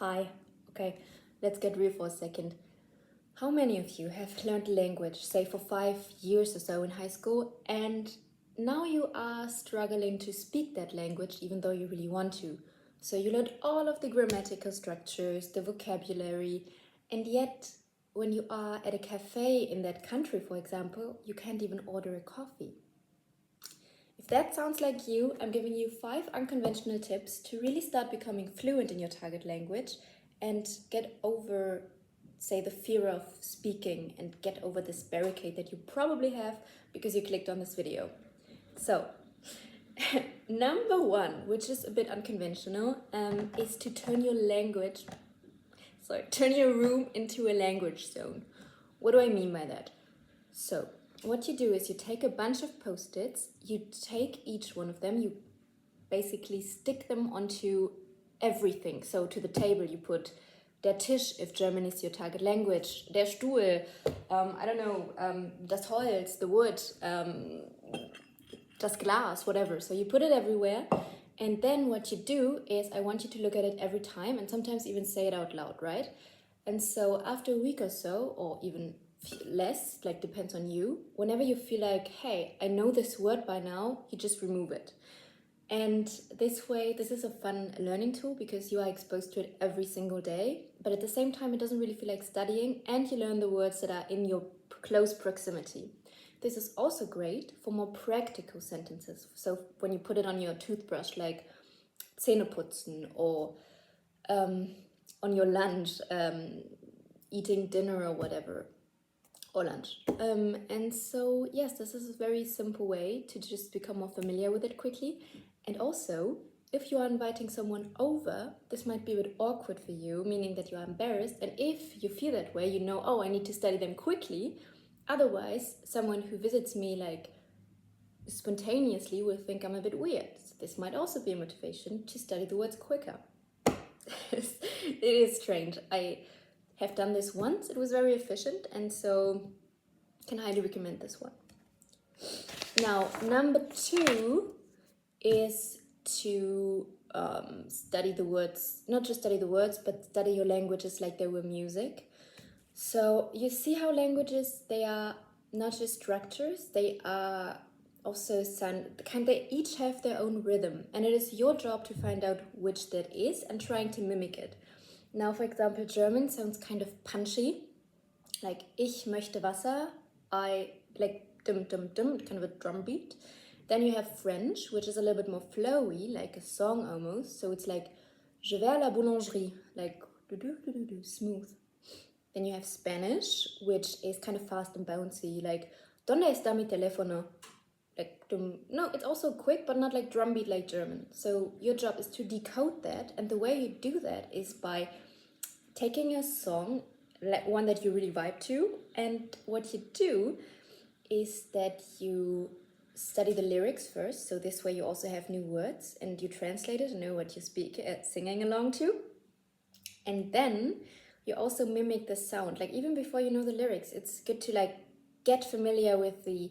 Hi. Okay, let's get real for a second. How many of you have learned language, say for 5 years or so in high school, and now you are struggling to speak that language even though you really want to? So you learned all of the grammatical structures, the vocabulary, and yet when you are at a cafe in that country, for example, you can't even order a coffee. If that sounds like you, I'm giving you 5 unconventional tips to really start becoming fluent in your target language and get over, say, the fear of speaking and get over this barricade that you probably have because you clicked on this video. So, number 1, which is a bit unconventional, is to turn your room into a language zone. What do I mean by that? So, what you do is you take a bunch of post-its, you take each one of them, you basically stick them onto everything. So to the table you put der Tisch, if German is your target language, der Stuhl, das Holz, the wood, das Glas, whatever. So you put it everywhere, and then what you do is I want you to look at it every time and sometimes even say it out loud, right? And so after a week or so, or even less, like depends on you, whenever you feel like, hey, I know this word by now, you just remove it. And this way, this is a fun learning tool because you are exposed to it every single day, but at the same time, it doesn't really feel like studying, and you learn the words that are in your close proximity. This is also great for more practical sentences. So when you put it on your toothbrush, like Zähne putzen, or on your lunch, eating dinner or whatever, or lunch. And so, yes, this is a very simple way to just become more familiar with it quickly. And also, if you are inviting someone over, this might be a bit awkward for you, meaning that you are embarrassed. And if you feel that way, you know, oh, I need to study them quickly. Otherwise, someone who visits me like spontaneously will think I'm a bit weird. So this might also be a motivation to study the words quicker. It is strange. I have done this once. It was very efficient, and so can highly recommend this one. Now, number 2 is to study the words, not just study the words, but study your languages like they were music. So you see how languages, they are not just structures, they are also they each have their own rhythm, and it is your job to find out which that is and trying to mimic it. Now, for example, German sounds kind of punchy, like ich möchte Wasser, I like dum dum dum, kind of a drum beat. Then you have French, which is a little bit more flowy, like a song almost. So it's like je vais à la boulangerie, like smooth. Then you have Spanish, which is kind of fast and bouncy, like ¿Dónde está mi teléfono? Like no, it's also quick, but not like drum beat like German. So your job is to decode that, and the way you do that is by taking a song, like one that you really vibe to, and what you do is that you study the lyrics first, so this way you also have new words and you translate it and know what you speak singing along to, and then you also mimic the sound. Like even before you know the lyrics, it's good to like get familiar with the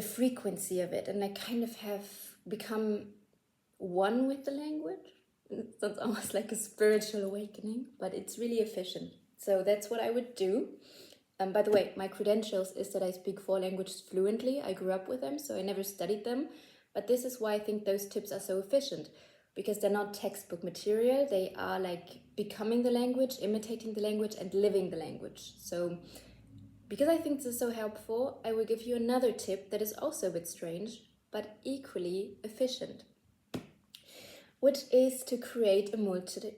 frequency of it and like kind of have become one with the language. It sounds almost like a spiritual awakening, but it's really efficient. So that's what I would do. By the way, my credentials is that I speak 4 languages fluently. I grew up with them, so I never studied them. But this is why I think those tips are so efficient, because they're not textbook material. They are like becoming the language, imitating the language, and living the language. So because I think this is so helpful, I will give you another tip that is also a bit strange, but equally efficient, which is to create a I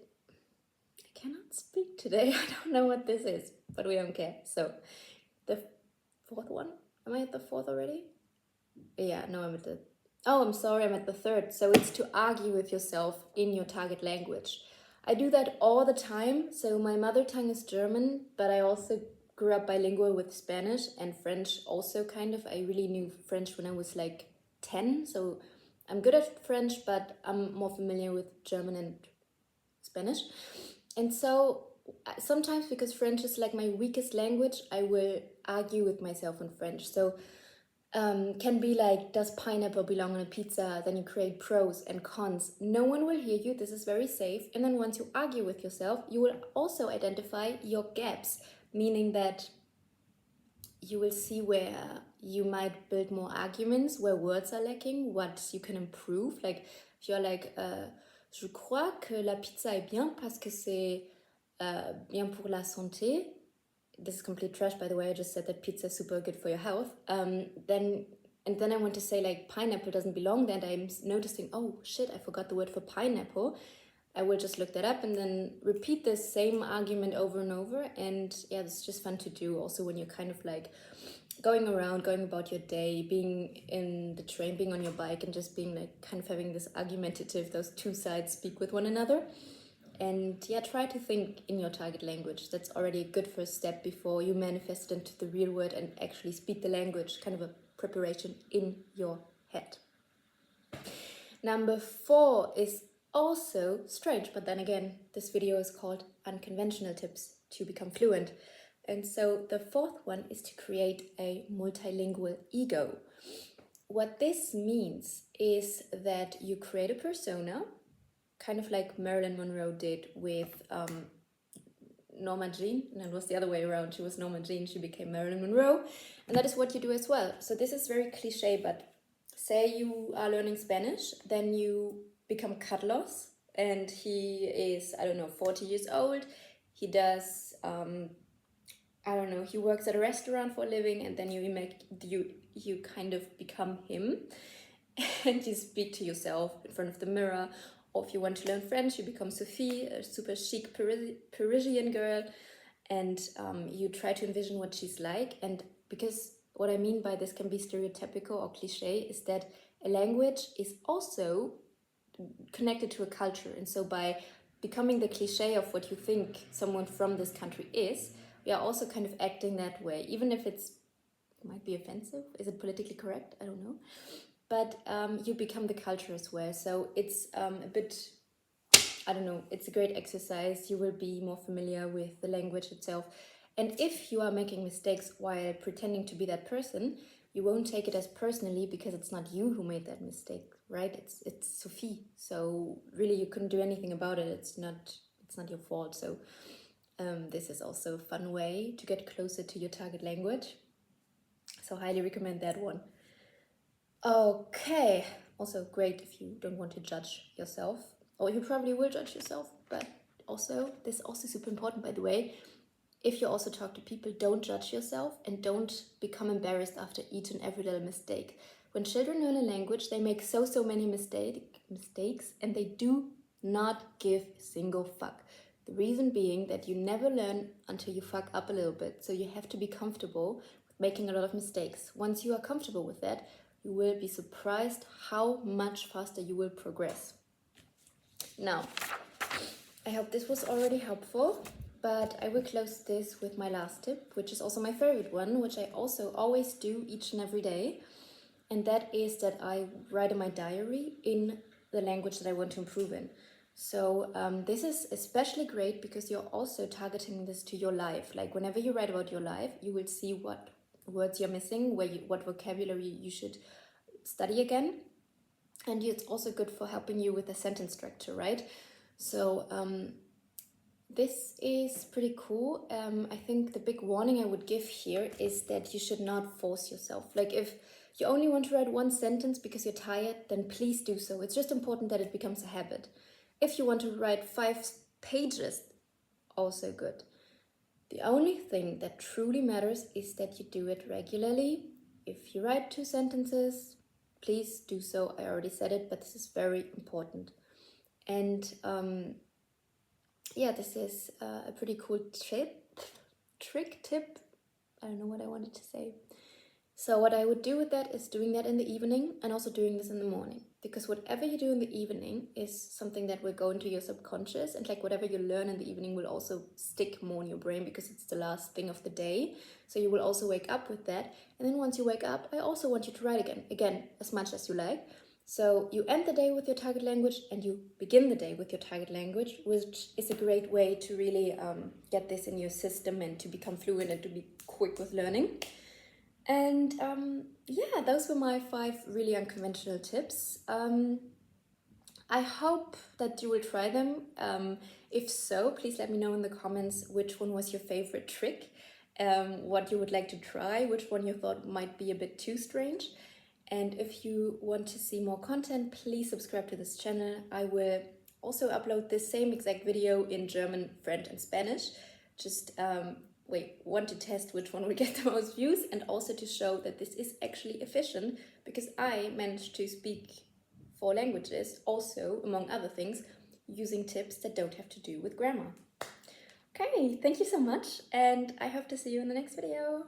cannot speak today. I don't know what this is, but we don't care. So the 4th one, am I at the 4th already? Yeah, no, I'm at the, I'm sorry, I'm at the 3rd. So it's to argue with yourself in your target language. I do that all the time. So my mother tongue is German, but I also grew up bilingual with Spanish and French also kind of. I really knew French when I was like 10. So I'm good at French, but I'm more familiar with German and Spanish. And so sometimes, because French is like my weakest language, I will argue with myself in French. So can be like, does pineapple belong on a pizza? Then you create pros and cons. No one will hear you. This is very safe. And then once you argue with yourself, you will also identify your gaps, meaning that you will see where you might build more arguments, where words are lacking, what you can improve. Like, if you're like, je crois que la pizza est bien parce que c'est bien pour la santé. This is complete trash, by the way. I just said that pizza is super good for your health. Then I want to say like pineapple doesn't belong there, and I'm noticing, oh shit, I forgot the word for pineapple. I will just look that up and then repeat the same argument over and over. And yeah, it's just fun to do also when you're kind of like going around, going about your day, being in the train, being on your bike, and just being like kind of having this argumentative, those two sides speak with one another. And yeah, try to think in your target language. That's already a good first step before you manifest it into the real world and actually speak the language, kind of a preparation in your head. Number 4 is also strange, but then again, this video is called Unconventional Tips to Become Fluent. And so the 4th one is to create a multilingual ego. What this means is that you create a persona, kind of like Marilyn Monroe did with Norma Jean, and it was the other way around. She was Norma Jean, she became Marilyn Monroe, and that is what you do as well. So this is very cliche, but say you are learning Spanish, then you become Carlos, and he is, I don't know, 40 years old. He does, I don't know, he works at a restaurant for a living, and then you kind of become him, and you speak to yourself in front of the mirror. Or if you want to learn French, you become Sophie, a super chic Parisian girl, and you try to envision what she's like. And because what I mean by this can be stereotypical or cliche is that a language is also connected to a culture. And so by becoming the cliche of what you think someone from this country is, we are also kind of acting that way, even if it might be offensive. Is it politically correct? I don't know. But you become the culture as well. So it's a bit, I don't know, it's a great exercise. You will be more familiar with the language itself. And if you are making mistakes while pretending to be that person, you won't take it as personally because it's not you who made that mistake, right? It's Sophie. So really you couldn't do anything about it. It's not your fault. So this is also a fun way to get closer to your target language. So highly recommend that one. Okay, also great if you don't want to judge yourself, or you probably will judge yourself, but also, this is also super important, by the way. If you also talk to people, don't judge yourself and don't become embarrassed after each and every little mistake. When children learn a language, they make so many mistakes, and they do not give a single fuck. The reason being that you never learn until you fuck up a little bit, so you have to be comfortable with making a lot of mistakes. Once you are comfortable with that, you will be surprised how much faster you will progress. Now, I hope this was already helpful, but I will close this with my last tip, which is also my favorite one, which I also always do each and every day. And that is that I write in my diary in the language that I want to improve in. So this is especially great because you're also targeting this to your life. Like whenever you write about your life, you will see what words you're missing, what vocabulary you should study again. And it's also good for helping you with the sentence structure, right? So this is pretty cool. I think the big warning I would give here is that you should not force yourself. Like if you only want to write one sentence because you're tired, then please do so. It's just important that it becomes a habit. If you want to write 5 pages, also good. The only thing that truly matters is that you do it regularly. If you write 2 sentences, please do so. I already said it, but this is very important. And yeah, this is a pretty cool trick tip. I don't know what I wanted to say. So what I would do with that is doing that in the evening and also doing this in the morning. Because whatever you do in the evening is something that will go into your subconscious, and like whatever you learn in the evening will also stick more in your brain because it's the last thing of the day. So you will also wake up with that. And then once you wake up, I also want you to write again, as much as you like. So you end the day with your target language and you begin the day with your target language, which is a great way to really get this in your system and to become fluent and to be quick with learning. And yeah, those were my 5 really unconventional tips. I hope that you will try them. If so, please let me know in the comments which one was your favorite trick, what you would like to try, which one you thought might be a bit too strange. And if you want to see more content, please subscribe to this channel. I will also upload this same exact video in German, French, and Spanish. Just want to test which one will get the most views, and also to show that this is actually efficient, because I managed to speak 4 languages, also, among other things, using tips that don't have to do with grammar. Okay, thank you so much, and I hope to see you in the next video.